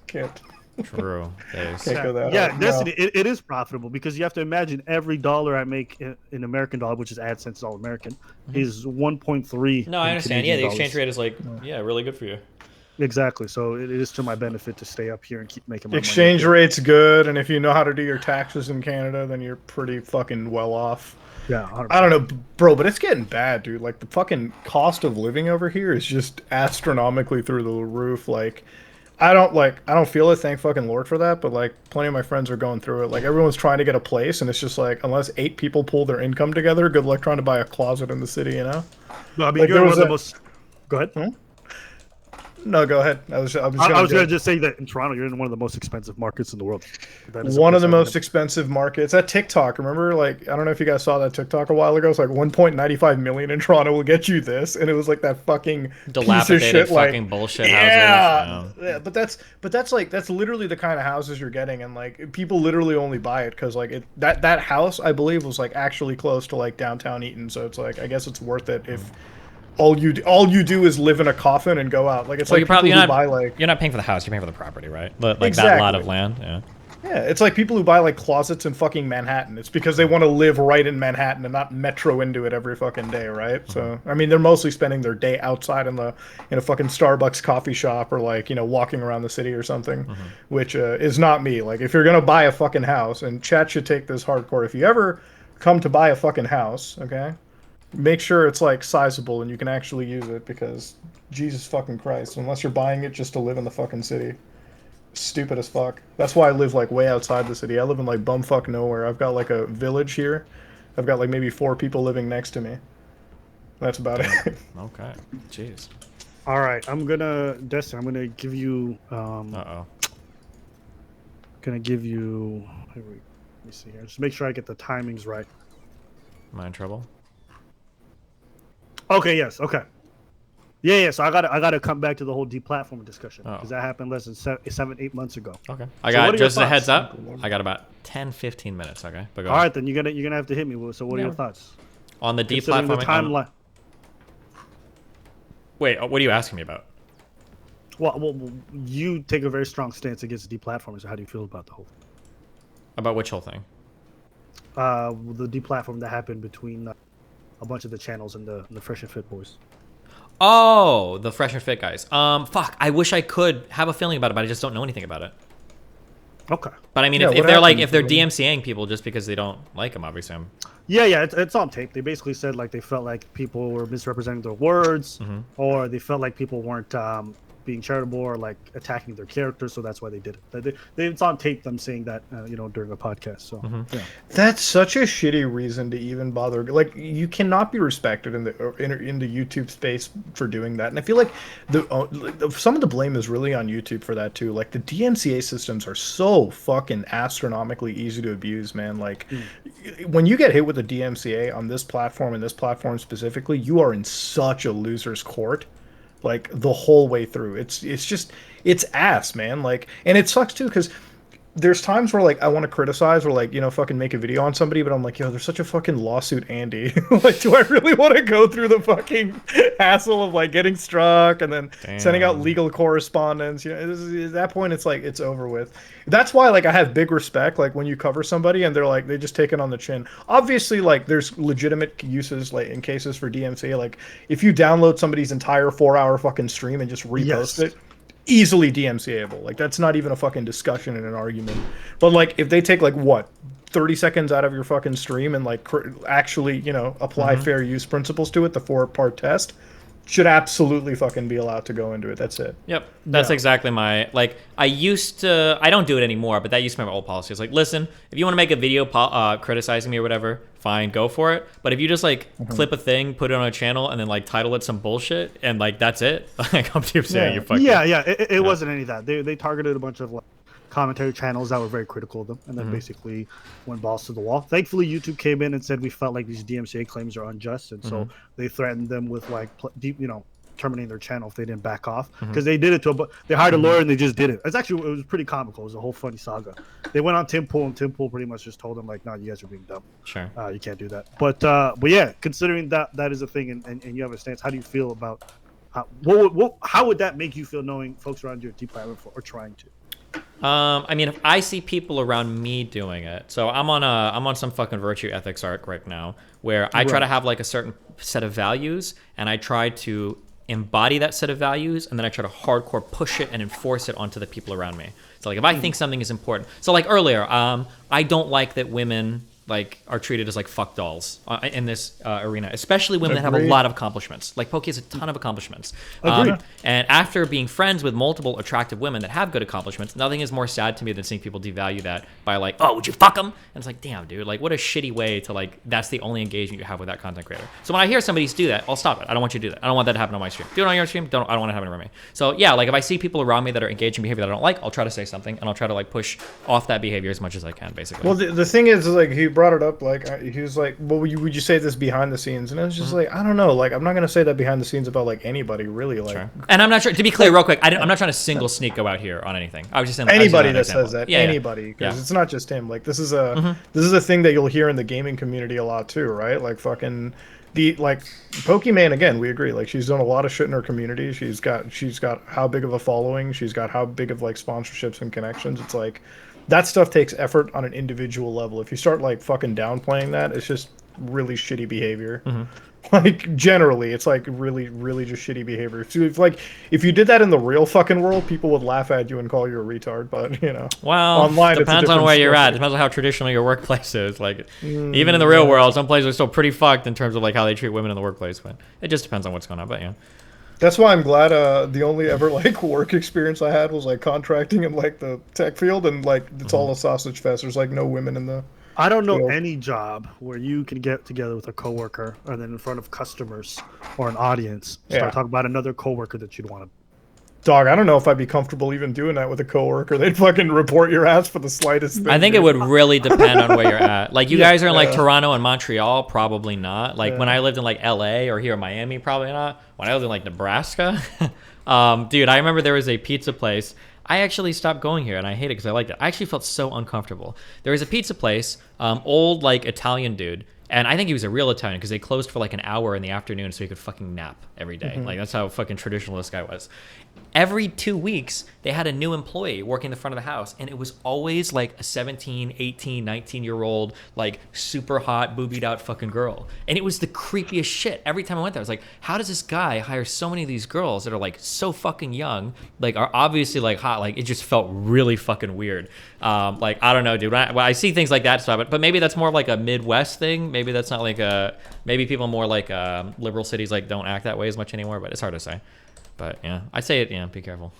Speaker 1: can't.
Speaker 3: True.
Speaker 2: Listen, it is profitable because you have to imagine every dollar I make in American dollar, which is AdSense is all American, is 1.3.
Speaker 3: No, I understand. The exchange rate is like, really good for you.
Speaker 2: Exactly. So it is to my benefit to stay up here and keep making my
Speaker 1: Exchange
Speaker 2: money.
Speaker 1: rate's good, and if you know how to do your taxes in Canada, then you're pretty fucking well off.
Speaker 2: Yeah,
Speaker 1: I
Speaker 2: 100%.
Speaker 1: don't know, bro, but it's getting bad, dude. Like the fucking cost of living over here is just astronomically through the roof. Like, I don't feel it. Thank fucking Lord for that. But like, plenty of my friends are going through it. Like, everyone's trying to get a place, and it's just like, unless 8 people pull their income together, good luck trying to buy a closet in the city. You know?
Speaker 2: No, I mean,
Speaker 1: Like
Speaker 2: you're
Speaker 1: there
Speaker 2: one
Speaker 1: was
Speaker 2: of the
Speaker 1: a.
Speaker 2: most. Go ahead.
Speaker 1: Hmm? No, go ahead. I was just
Speaker 2: I
Speaker 1: gonna
Speaker 2: was gonna
Speaker 1: go.
Speaker 2: just say that in Toronto, you're in one of the most expensive markets in the world. That is a
Speaker 1: One of
Speaker 2: place
Speaker 1: the
Speaker 2: I
Speaker 1: most
Speaker 2: recommend.
Speaker 1: expensive markets. That TikTok, remember? Like, I don't know if you guys saw that TikTok a while ago. It's like 1.95 million in Toronto will get you this, and it was like that fucking piece of
Speaker 3: Dilapidated
Speaker 1: shit. Like,
Speaker 3: fucking bullshit houses.
Speaker 1: yeah, yeah, but that's like that's literally the kind of houses you're getting, and like people literally only buy it because like that house I believe was like actually close to like downtown Eaton, so it's like I guess it's worth it if all you do is live in a coffin and go out. Like it's
Speaker 3: Well,
Speaker 1: like people who buy like
Speaker 3: you're not paying for the house. You're paying for the property, right? Like that lot
Speaker 1: exactly.
Speaker 3: of land. Yeah.
Speaker 1: Yeah, it's like people who buy like closets in fucking Manhattan. It's because they want to live right in Manhattan and not metro into it every fucking day, right? So, I mean, they're mostly spending their day outside in a fucking Starbucks coffee shop or like, walking around the city or something, which is not me. Like if you're going to buy a fucking house, and chat should take this hardcore. If you ever come to buy a fucking house, okay? Make sure it's like sizable and you can actually use it because Jesus fucking Christ, unless you're buying it just to live in the fucking city, stupid as fuck. That's why I live like way outside the city. I live in like bumfuck nowhere. I've got like a village here. I've got like maybe 4 people living next to me. That's about it.
Speaker 3: Okay. Jeez.
Speaker 2: All right, Destin. I'm gonna give you.
Speaker 3: Uh-oh.
Speaker 2: Gonna give you. Let me see here. Just make sure I get the timings right.
Speaker 3: Am I in trouble?
Speaker 2: Okay. Yes. Okay. Yeah. So I gotta come back to the whole deplatforming discussion
Speaker 3: Oh.
Speaker 2: because that happened less than 7, 8 months ago.
Speaker 3: Okay.
Speaker 2: So what are your
Speaker 3: Just as a
Speaker 2: thoughts?
Speaker 3: heads up, I got about 10, 15 minutes, okay? But go
Speaker 2: All
Speaker 3: ahead.
Speaker 2: right, then you're gonna have to hit me. So what are your thoughts?
Speaker 3: On the
Speaker 2: Considering the
Speaker 3: deplatforming.
Speaker 2: timeline.
Speaker 3: Wait, what are you asking me about?
Speaker 2: Well, you take a very strong stance against deplatforming. So how do you feel about the whole thing?
Speaker 3: About which whole thing?
Speaker 2: The deplatform that happened between a bunch of the channels and the Fresh and Fit boys?
Speaker 3: Oh, the Fresh and Fit guys. Fuck. I wish I could have a feeling about it, but I just don't know anything about it.
Speaker 2: Okay.
Speaker 3: But I mean,
Speaker 1: Yeah,
Speaker 3: if
Speaker 1: what
Speaker 3: they're like,
Speaker 1: happened?
Speaker 3: if they're DMCAing people just because they don't like them, obviously,
Speaker 2: Yeah, it's on tape. They basically said like they felt like people were misrepresenting their words, or they felt like people weren't being charitable or like attacking their characters, so that's why they did it. It's on tape them saying that during a podcast. So yeah.
Speaker 1: That's such a shitty reason to even bother. Like, you cannot be respected in the YouTube space for doing that. And I feel like some of the blame is really on YouTube for that too. Like the DMCA systems are so fucking astronomically easy to abuse, man. Like when you get hit with a DMCA on this platform and this platform specifically, you are in such a loser's court. Like the whole way through, it's ass, man. Like, and it sucks too because there's times where like I want to criticize or like fucking make a video on somebody, but I'm like, yo, there's such a fucking lawsuit, Andy. Like, do I really want to go through the fucking hassle of like getting struck and then sending out legal correspondence? At that point, it's like it's over with. That's why like I have big respect like when you cover somebody and they're like they just take it on the chin. Obviously, like there's legitimate uses like in cases for DMCA. Like if you download somebody's entire 4-hour fucking stream and just repost it, easily DMCAable. Like that's not even a fucking discussion in an argument. But like if they take like what 30 seconds out of your fucking stream and like actually apply fair use principles to it, the 4-part test should absolutely fucking be allowed to go into it. That's it.
Speaker 3: Yep. That's exactly my, like, I don't do it anymore, but that used to be my old policy. It's like, listen, if you want to make a video criticizing me or whatever, fine, go for it. But if you just like clip a thing, put it on a channel, and then like title it some bullshit, and like that's it, like I'm just saying you fucking.
Speaker 2: Yeah. It wasn't any of that. They targeted a bunch of like commentary channels that were very critical of them, and then basically went balls to the wall. Thankfully, YouTube came in and said we felt like these DMCA claims are unjust, and so they threatened them with like terminating their channel if they didn't back off, because they did it to they hired a lawyer and they just did it. It was pretty comical. It was a whole funny saga. They went on Tim Pool and Tim Pool pretty much just told them like, no, you guys are being dumb.
Speaker 3: Sure.
Speaker 2: You can't do that. But yeah, considering that is a thing and you have a stance, how do you feel about how would that make you feel knowing folks around you are deplatforming or trying to?
Speaker 3: I mean, if I see people around me doing it, so I'm on some fucking virtue ethics arc right now, where I try to have like a certain set of values, and I try to embody that set of values, and then I try to hardcore push it and enforce it onto the people around me. So like if I think something is important, so like earlier, I don't like that women like are treated as like fuck dolls in this arena, especially women that have a lot of accomplishments. Like Pokey has a ton of accomplishments. And after being friends with multiple attractive women that have good accomplishments, nothing is more sad to me than seeing people devalue that by like, oh, would you fuck them? And it's like, damn, dude, like what a shitty way to like, that's the only engagement you have with that content creator. So when I hear somebody do that, I'll stop it. I don't want you to do that. I don't want that to happen on my stream. Do it on your stream. I don't want it to happen around me. So yeah, like if I see people around me that are engaging behavior that I don't like, I'll try to say something and I'll try to like push off that behavior as much as I can, basically.
Speaker 1: Well, the thing is, like, he brought it up, like, he was like, well, would you say this behind the scenes? And I was just like, I don't know, like, I'm not going to say that behind the scenes about, like, anybody, really, like.
Speaker 3: Sure. And I'm not sure, to be clear real quick, I'm not trying to single sneak go out here on anything. I was just saying, like,
Speaker 1: anybody that says that, anybody, because it's not just him. Like, this is a thing that you'll hear in the gaming community a lot too, right? Like, fucking like Pokemon, again, we agree, like, she's done a lot of shit in her community. She's got how big of a following, she's got how big of like sponsorships and connections. It's like that stuff takes effort on an individual level. If you start like fucking downplaying that, it's just really shitty behavior. Like, generally, it's like really, really just shitty behavior. So if you did that in the real fucking world, people would laugh at you and call you a retard. But you know,
Speaker 3: well,
Speaker 1: online,
Speaker 3: depends on where you're at. Depends on how traditional your workplace is. Like, even in the real world, some places are still pretty fucked in terms of like how they treat women in the workplace. But it just depends on what's going on. But yeah.
Speaker 1: That's why I'm glad the only ever like work experience I had was like contracting in like the tech field, and like it's all a sausage fest. There's like no women in the
Speaker 2: I don't know
Speaker 1: field.
Speaker 2: any job where you can get together with a coworker and then in front of customers or an audience start talking about another coworker that you'd want to.
Speaker 1: Dog, I don't know if I'd be comfortable even doing that with a coworker. They'd fucking report your ass for the slightest thing.
Speaker 3: I think it would really depend on where you're at. Like, you guys are in like Toronto and Montreal, probably not. Like when I lived in like LA or here in Miami, probably not. When I lived in like Nebraska, dude, I remember there was a pizza place. I actually stopped going here, and I hate it because I liked it. I actually felt so uncomfortable. There was a pizza place, old like Italian dude, and I think he was a real Italian because they closed for like an hour in the afternoon so he could fucking nap every day. Like, that's how fucking traditional this guy was. Every 2 weeks, they had a new employee working the front of the house, and it was always like a 17, 18, 19-year-old, like super hot, boobied out fucking girl. And it was the creepiest shit. Every time I went there, I was like, how does this guy hire so many of these girls that are like so fucking young, like are obviously like hot? Like, it just felt really fucking weird. Like, I don't know, dude. When I see things like that, stop. But maybe that's more like a Midwest thing. Maybe that's not like maybe people more like liberal cities like don't act that way as much anymore, but it's hard to say. But yeah, I say it. Yeah, be careful.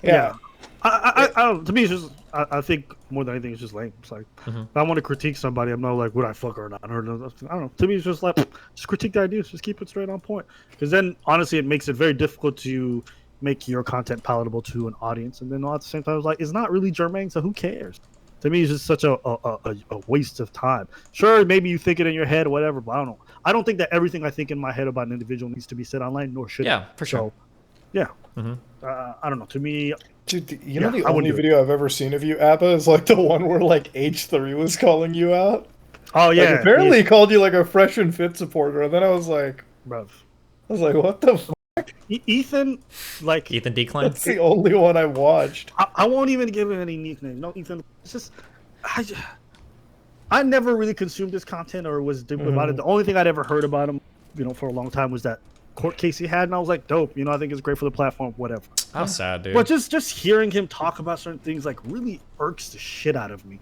Speaker 1: Yeah.
Speaker 2: I don't. To me, it's just. I think more than anything, it's just lame. It's like if I want to critique somebody, I'm not like, would I fuck her or not? Or I don't know. To me, it's just like, just critique the ideas. Just keep it straight on point. Because then, honestly, it makes it very difficult to make your content palatable to an audience. And then at the same time, it's like, it's not really germane, so who cares? To me, it's just such a waste of time. Sure, maybe you think it in your head or whatever, but I don't know. I don't think that everything I think in my head about an individual needs to be said online, nor should it.
Speaker 3: Yeah, for sure.
Speaker 2: So, yeah. I don't know. To me,
Speaker 1: dude, you know the only video I've ever seen of you, Abba, is like the one where like H3 was calling you out.
Speaker 2: Oh yeah.
Speaker 1: Like, apparently he called you like a fresh and fit supporter, and then I was like,
Speaker 2: bruv.
Speaker 1: I was like, what the fuck?
Speaker 2: Ethan, like
Speaker 3: Ethan Declan.
Speaker 1: That's the only one I watched.
Speaker 2: I won't even give him any nickname. No, Ethan. It's just I never really consumed his content or was deep about it. The only thing I'd ever heard about him, for a long time, was that court case he had, and I was like, dope. I think it's great for the platform, whatever.
Speaker 3: How sad, dude.
Speaker 2: But just hearing him talk about certain things like really irks the shit out of me,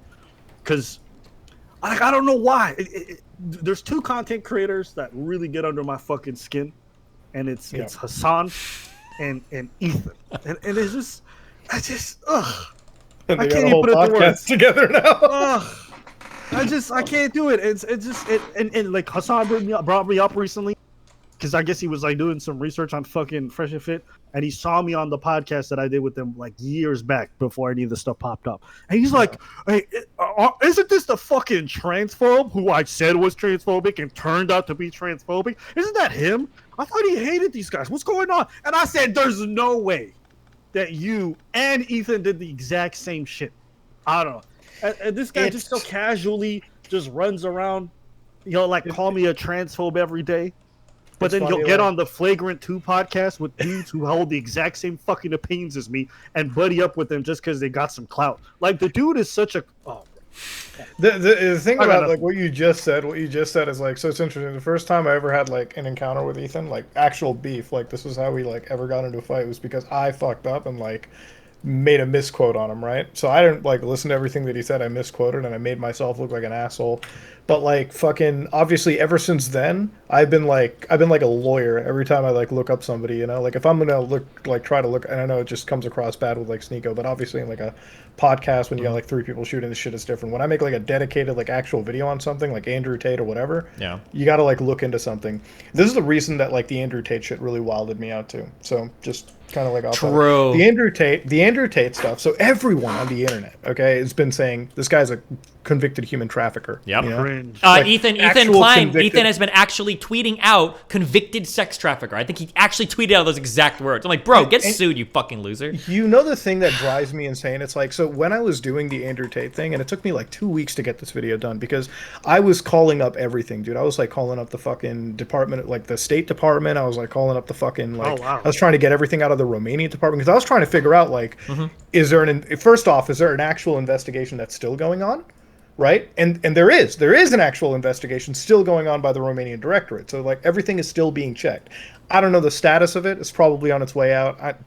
Speaker 2: because I don't know why. There's two content creators that really get under my fucking skin, and it's Hassan and Ethan, and it's just ugh.
Speaker 1: And
Speaker 2: I
Speaker 1: they
Speaker 2: can't
Speaker 1: got a whole
Speaker 2: even put it to
Speaker 1: podcast
Speaker 2: words.
Speaker 1: together now.
Speaker 2: Ugh. I can't do it. It's just and like Hassan brought me up recently, because I guess he was like doing some research on fucking Fresh and Fit, and he saw me on the podcast that I did with them like years back before any of this stuff popped up, and he's like, "Hey, isn't this the fucking transphobe who I said was transphobic and turned out to be transphobic? Isn't that him? I thought he hated these guys. What's going on?" And I said, "There's no way that you and Ethan did the exact same shit." I don't know. And this guy just so casually just runs around, like call me a transphobe every day. But then he'll get on the Flagrant 2 podcast with dudes who hold the exact same fucking opinions as me and buddy up with them just because they got some clout. Like, the dude is such a... Oh,
Speaker 1: The thing about like what you just said is like, so it's interesting. The first time I ever had like an encounter with Ethan, like actual beef, like this was how we like ever got into a fight, was because I fucked up and like made a misquote on him, right? So I didn't like listen to everything that he said. I misquoted and I made myself look like an asshole. But like fucking obviously ever since then, I've been like a lawyer every time I like look up somebody, you know? Like if I'm gonna look like try to look, and I know it just comes across bad with like Sneeko, but obviously in like a podcast when you got like 3 people shooting this shit is different. When I make like a dedicated like actual video on something like Andrew Tate or whatever,
Speaker 3: Yeah.
Speaker 1: you gotta like look into something. This is the reason that like the Andrew Tate shit really wilded me out too. So just kind of like off
Speaker 3: True.
Speaker 1: the Andrew Tate stuff. So everyone on the internet, okay, has been saying this guy's a convicted human trafficker.
Speaker 3: Yep.
Speaker 1: You know?
Speaker 2: Cringe.
Speaker 1: Like,
Speaker 3: Ethan
Speaker 1: actual
Speaker 3: Klein.
Speaker 1: convicted-
Speaker 3: Ethan has been actually tweeting out convicted sex trafficker. I think he actually tweeted out those exact words. I'm like, bro, get sued, you fucking loser.
Speaker 1: You know the thing that drives me insane? It's like, so when I was doing the Andrew Tate thing, and it took me like 2 weeks to get this video done because I was calling up everything, dude. I was like calling up the fucking department, like the State Department. I was like calling up the fucking, like,
Speaker 2: Oh, wow.
Speaker 1: I was trying to get everything out of the Romanian department because I was trying to figure out, like, is there first off, is there an actual investigation that's still going on? Right, and there is an actual investigation still going on by the Romanian Directorate. So like everything is still being checked. I don't know the status of it. It's probably on its way out.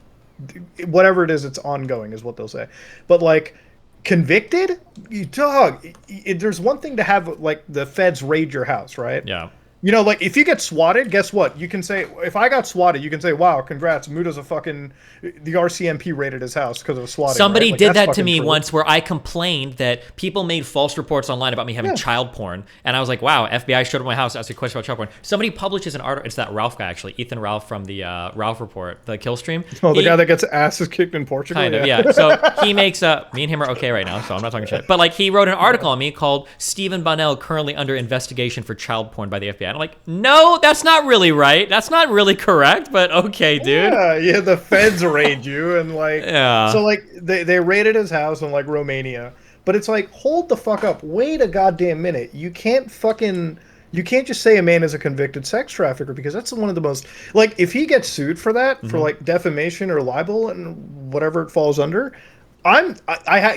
Speaker 1: Whatever it is, it's ongoing, is what they'll say. But like convicted, there's one thing to have like the feds raid your house, right?
Speaker 3: Yeah.
Speaker 1: You know, like if you get swatted, guess what? You can say, if I got swatted, you can say, wow, congrats, Muda's the RCMP raided his house because of swatting.
Speaker 3: Somebody
Speaker 1: right? Like,
Speaker 3: did
Speaker 1: that's
Speaker 3: that to
Speaker 1: fucking
Speaker 3: me
Speaker 1: true.
Speaker 3: once where I complained that people made false reports online about me having child porn. And I was like, wow, FBI showed up at my house, asked a question about child porn. Somebody publishes an article. It's that Ralph guy, actually. Ethan Ralph from the Ralph Report, the kill stream.
Speaker 1: Oh, the guy that gets asses kicked in Portugal?
Speaker 3: Kind of, yeah. So he makes, me and him are okay right now, so I'm not talking shit. But like he wrote an article on me called Stephen Bonnell currently under investigation for child porn by the FBI. And I'm like, no, that's not really right. That's not really correct, but okay, dude.
Speaker 1: Yeah, the feds raid you and like,
Speaker 3: Yeah.
Speaker 1: So like they raided his house in like Romania, but it's like, hold the fuck up, wait a goddamn minute. You can't just say a man is a convicted sex trafficker because that's one of the most, like, if he gets sued for that, for like defamation or libel and whatever it falls under,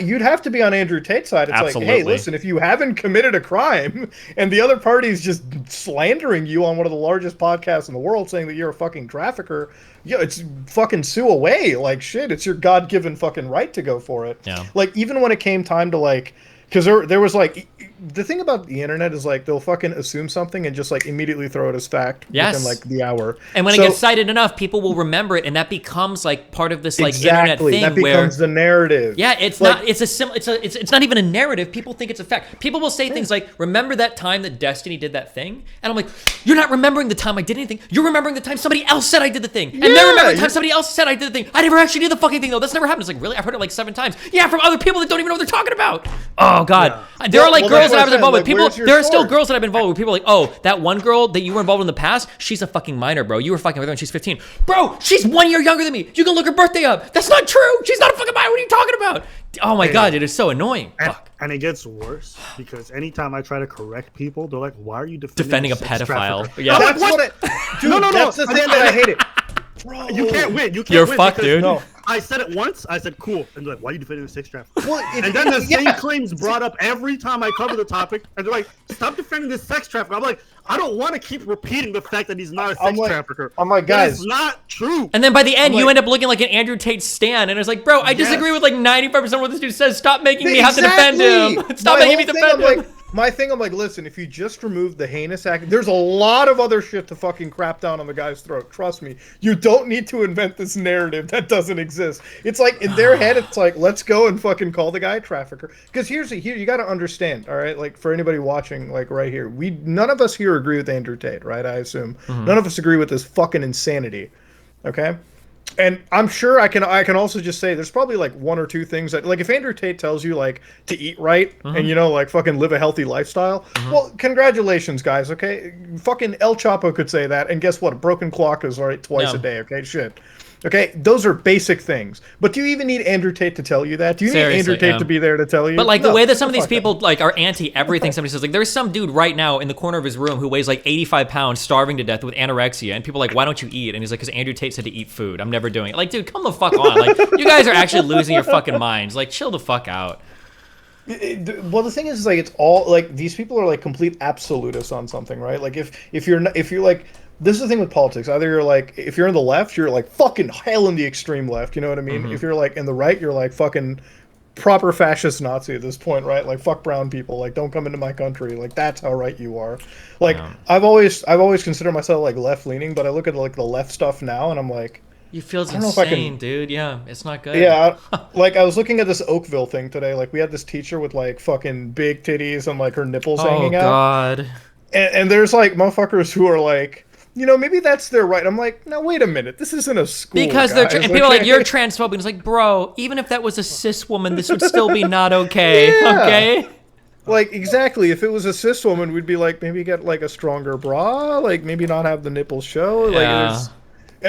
Speaker 1: you'd have to be on Andrew Tate's side. It's
Speaker 3: Absolutely.
Speaker 1: like, hey, listen, if you haven't committed a crime and the other party's just slandering you on one of the largest podcasts in the world saying that you're a fucking trafficker, it's fucking sue away. Like, shit, it's your God-given fucking right to go for it.
Speaker 3: Yeah.
Speaker 1: Like, even when it came time to, like, because there was, like, the thing about the internet is, like, they'll fucking assume something and just, like, immediately throw it as fact within, like, the hour.
Speaker 3: And when it gets cited enough, people will remember it, and that becomes, like, part of this, like, internet thing
Speaker 1: that becomes the narrative.
Speaker 3: Yeah, it's
Speaker 1: like,
Speaker 3: not. It's not even a narrative. People think it's a fact. People will say things like, "Remember that time that Destiny did that thing?" And I'm like, "You're not remembering the time I did anything. You're remembering the time somebody else said I did the thing, and then remember the time somebody else said I did the thing. I never actually did the fucking thing though. That's never happened." It's like, really? I've heard it like 7 times. Yeah, from other people that don't even know what they're talking about. Oh god, there are like girls that I've been involved with. People, there are still girls that I've been involved with. People are like, "Oh, that one girl that you were involved with in the past, she's a fucking minor, bro. You were fucking with her when she's 15, bro. She's 1 year younger than me. You can look her birthday up. That's not true. She's not a fucking minor. What are you talking about?" Oh my god, it is so annoying. Fuck.
Speaker 2: And it gets worse because anytime I try to correct people, they're like, "Why are you defending
Speaker 3: A
Speaker 2: sex
Speaker 3: pedophile?"
Speaker 2: trafficker?"
Speaker 3: Yeah,
Speaker 1: that's what dude, no, that's the thing that I hate it. Bro.
Speaker 2: You can't win. You can't
Speaker 3: You're
Speaker 2: win
Speaker 3: fucked,
Speaker 2: because
Speaker 3: dude.
Speaker 1: No.
Speaker 2: I said it once. I said, cool. And they're like, why are you defending a sex trafficker?
Speaker 1: Well,
Speaker 2: and then the same claims brought up every time I cover the topic. And they're like, stop defending this sex trafficker. I'm like, I don't want to keep repeating the fact that he's not a sex trafficker.
Speaker 1: I'm like, guys.
Speaker 2: It's not true.
Speaker 3: And then by the end, you end up looking like an Andrew Tate stan, and it's like, bro, I disagree with like 95% of what this dude says. Stop making me have to defend him. Stop making me defend him.
Speaker 1: My thing, I'm like, listen, if you just remove the heinous act, there's a lot of other shit to fucking crap down on the guy's throat. Trust me. You don't need to invent this narrative that doesn't exist. It's like, in their head, it's like, let's go and fucking call the guy a trafficker. Because here, you got to understand, all right? Like, for anybody watching, like, right here, none of us here agree with Andrew Tate, right? I assume. None of us agree with this fucking insanity, okay? And I'm sure I can also just say there's probably like 1 or 2 things that, like, if Andrew Tate tells you like to eat right and, you know, like fucking live a healthy lifestyle, well, congratulations, guys. Okay, fucking El Chapo could say that, and guess what? A broken clock is right twice a day. Okay, shit. Okay, those are basic things. But do you even need Andrew Tate to tell you that? Do you need Andrew Tate to be there to tell you?
Speaker 3: But like the way that some of these people like are anti everything, somebody says like there's some dude right now in the corner of his room who weighs like 85 pounds, starving to death with anorexia, and people are like, why don't you eat? And he's like, because Andrew Tate said to eat food. I'm never doing it. Like, dude, come the fuck on. Like, you guys are actually losing your fucking minds. Like, chill the fuck out.
Speaker 1: Well, the thing is, like, it's all like these people are like complete absolutists on something, right? Like, if you're like, this is the thing with politics. Either you're like, if you're in the left, you're like fucking hell in the extreme left. You know what I mean?
Speaker 3: Mm-hmm.
Speaker 1: If you're like in the right, you're like fucking proper fascist Nazi at this point, right? Like, fuck brown people. Like, don't come into my country. Like, that's how right you are. Like,
Speaker 3: Yeah.
Speaker 1: I've always considered myself like left leaning, but I look at like the left stuff now, and I'm like,
Speaker 3: You feels
Speaker 1: I don't know if I
Speaker 3: insane,
Speaker 1: can.
Speaker 3: dude. Yeah, it's not good.
Speaker 1: Yeah, like I was looking at this Oakville thing today. Like we had this teacher with like fucking big titties and like her nipples
Speaker 3: Oh
Speaker 1: hanging out,
Speaker 3: God.
Speaker 1: and there's like motherfuckers who are like, maybe that's their right. I'm like, no, wait a minute, this isn't a school,
Speaker 3: Because
Speaker 1: guys.
Speaker 3: and people are like, you're transphobic. It's like, bro, even if that was a cis woman, this would still be not okay.
Speaker 1: Yeah.
Speaker 3: Okay.
Speaker 1: Like exactly. If it was a cis woman, we'd be like, maybe get like a stronger bra, like maybe not have the nipples show. Like
Speaker 3: Yeah.
Speaker 1: there's.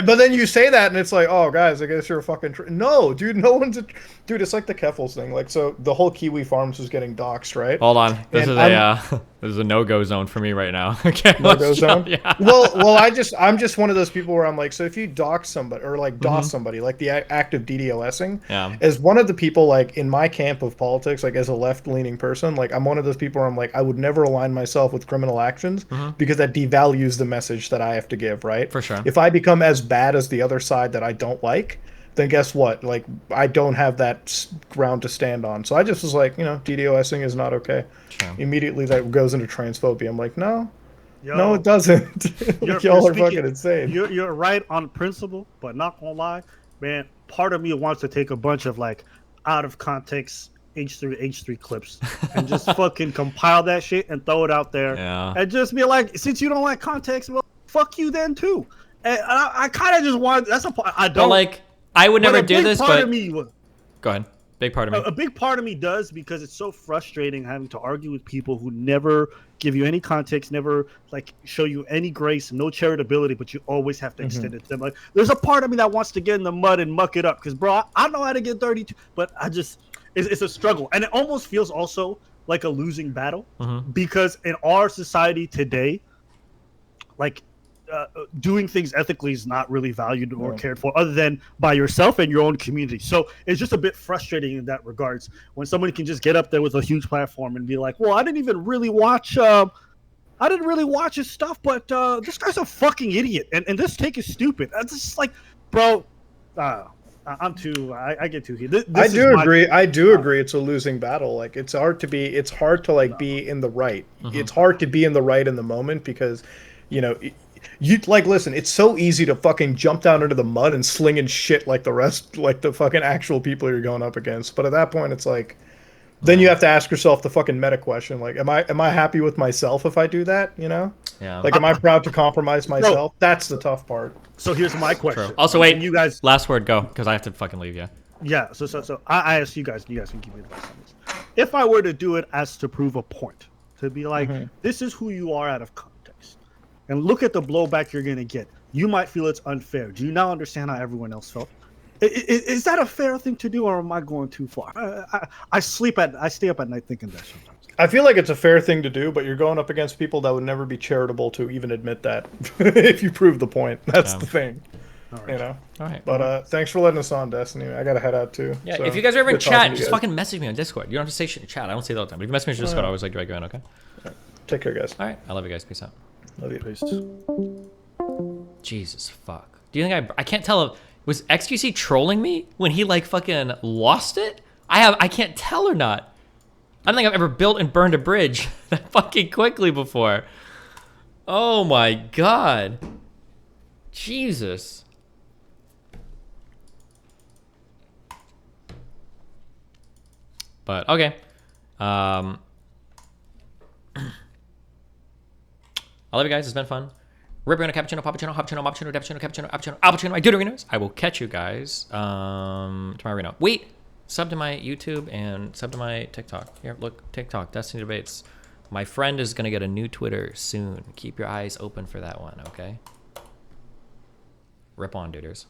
Speaker 1: But then you say that, and it's like, oh, guys, I guess you're a fucking. No, dude, no one's a. Dude, it's like the Keffels thing. Like, so the whole Kiwi Farms was getting doxxed, right?
Speaker 3: Hold on. This
Speaker 1: And
Speaker 3: is a this is a no-go zone for me right now. Okay.
Speaker 1: No-go zone?
Speaker 3: Yeah.
Speaker 1: Well, I'm just one of those people where I'm like, so if you dox somebody or like DOS somebody, like the act of DDoSing,
Speaker 3: Yeah.
Speaker 1: as one of the people like in my camp of politics, like as a left-leaning person, like I'm one of those people where I'm like, I would never align myself with criminal actions because that devalues the message that I have to give, right?
Speaker 3: For sure.
Speaker 1: If I become as bad as the other side that I don't like, then guess what? Like I don't have that ground to stand on. So I just was like, DDoSing is not okay.
Speaker 3: Sure.
Speaker 1: Immediately that goes into transphobia. I'm like, no,
Speaker 2: Yo,
Speaker 1: no, it doesn't. Like, y'all are fucking insane.
Speaker 2: You're right on principle, but not gonna lie, man. Part of me wants to take a bunch of like out of context H3h3 clips and just fucking compile that shit and throw it out there,
Speaker 3: Yeah.
Speaker 2: and just be like, since you don't like context, well, fuck you then too. And I kind of just want. That's a part I
Speaker 3: But
Speaker 2: don't
Speaker 3: like, I would
Speaker 2: but
Speaker 3: never
Speaker 2: a
Speaker 3: do
Speaker 2: big
Speaker 3: this,
Speaker 2: part
Speaker 3: but
Speaker 2: of me,
Speaker 3: go ahead. Big part of me.
Speaker 2: a big part of me does, because it's so frustrating having to argue with people who never give you any context, never like show you any grace, no charitability, but you always have to extend it to them. Like, there's a part of me that wants to get in the mud and muck it up, because bro, I know how to get dirty too, but it's a struggle, and it almost feels also like a losing battle, because in our society today, like doing things ethically is not really valued or cared for, other than by yourself and your own community. So it's just a bit frustrating in that regards when somebody can just get up there with a huge platform and be like, "Well, I didn't even really watch. I didn't really watch his stuff, but this guy's a fucking idiot, and this take is stupid." It's just like, bro, I'm too. I get too heated.
Speaker 1: I do agree. I do agree. It's a losing battle. Like it's hard to like be in the right. It's hard to be in the right in the moment because, you like listen. It's so easy to fucking jump down into the mud and slinging shit like the rest, like the fucking actual people you're going up against. But at that point, it's like, then you have to ask yourself the fucking meta question: like, am I happy with myself if I do that?
Speaker 3: Yeah.
Speaker 1: Like, am I proud to compromise myself? That's the tough part.
Speaker 2: So here's my question.
Speaker 3: True. Also, wait.
Speaker 2: And you guys,
Speaker 3: Last word, go, because I have to fucking leave you.
Speaker 2: yeah. So I ask you guys. You guys can give me advice on this. If I were to do it as to prove a point, to be like, this is who you are out of context, and look at the blowback you're gonna get. You might feel it's unfair. Do you now understand how everyone else felt? Is that a fair thing to do, or am I going too far? I stay up at night thinking that sometimes.
Speaker 1: I feel like it's a fair thing to do, but you're going up against people that would never be charitable to even admit that. If you prove the point, that's the thing.
Speaker 2: All right.
Speaker 3: All right.
Speaker 1: But thanks for letting us on, Destiny. I gotta head out too.
Speaker 3: Yeah,
Speaker 1: so
Speaker 3: if you guys are ever in
Speaker 1: good talking
Speaker 3: chat,
Speaker 1: to
Speaker 3: just
Speaker 1: you guys.
Speaker 3: fucking message me on Discord. You don't have to say shit in chat. I don't say that all the time. But if you message me on Discord, I always like, do I go in, okay?
Speaker 1: Take care, guys.
Speaker 3: All right. I love you guys. Peace out.
Speaker 1: Love you.
Speaker 2: Peace.
Speaker 3: Jesus fuck. Do you think I can't tell if was XQC trolling me when he like fucking lost it? I can't tell or not. I don't think I've ever built and burned a bridge that fucking quickly before. Oh my god. Jesus. But okay. I love you guys. It's been fun. Ripper in a cappuccino, pappuccino, hoppuccino, moppuccino, cappuccino, cappuccino, appuccino, appuccino, my deuterinos. I will catch you guys tomorrow. Wait, sub to my YouTube and sub to my TikTok. Here, look, TikTok, Destiny Debates. My friend is gonna get a new Twitter soon. Keep your eyes open for that one, okay? Rip on, duders.